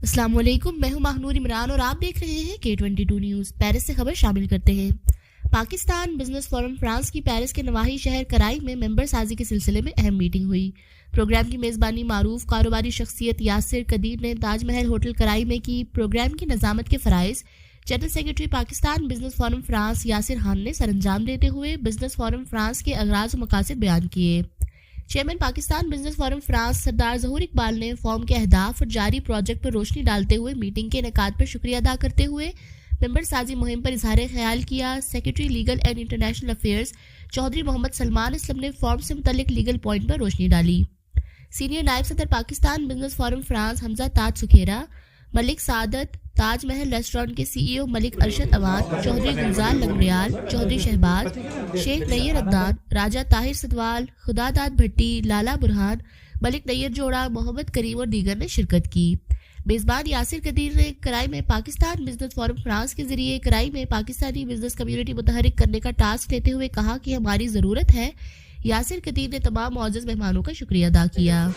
السلام علیکم، میں ہوں ماہنور عمران اور آپ دیکھ رہے ہیں K22 نیوز۔ پیرس سے خبر شامل کرتے ہیں۔ پاکستان بزنس فورم فرانس کی پیرس کے نواحی شہر کرائی میں ممبر سازی کے سلسلے میں اہم میٹنگ ہوئی۔ پروگرام کی میزبانی معروف کاروباری شخصیت یاسر قدیر نے تاج محل ہوٹل کرائی میں کی۔ پروگرام کی نظامت کے فرائض general secretary Pakistan business forum France Yasir Khan نے سر انجام دیتے ہوئے بزنس فورم فرانس کے اغراض و مقاصد بیان کیے۔ Chairman Pakistan business forum France سردار ظہور اقبال نے فورم کے اہداف اور جاری پروجیکٹ پر روشنی ڈالتے ہوئے میٹنگ کے انعقاد پر شکریہ ادا کرتے ہوئے ممبر سازی مہم پر اظہار خیال کیا۔ Secretary legal and international affairs Chaudhry Muhammad Salman Aslam نے فورم سے متعلق لیگل پوائنٹ پر روشنی ڈالی۔ سینئر نائب صدر پاکستان بزنس فورم فرانس حمزہ تاج سکھیرا، ملک سعادت، تاج محل ریسٹورانٹ کے CEO ملک ارشد اوان، چودھری گلزار لنگریال، چودھری شہباز، شیخ نیر عدنان، راجہ طاہر سدوال، خدا داد بھٹی، لالا برہان، ملک نیر جوڑا، محمد کریم اور دیگر نے شرکت کی۔ میزبان یاسر قدیر نے کرائی میں پاکستان بزنس فورم فرانس کے ذریعے کرائی میں پاکستانی بزنس کمیونٹی متحرک کرنے کا ٹاسک لیتے ہوئے کہا کہ ہماری ضرورت ہے۔ یاسر قدیر نے تمام معزز مہمانوں کا شکریہ ادا کیا۔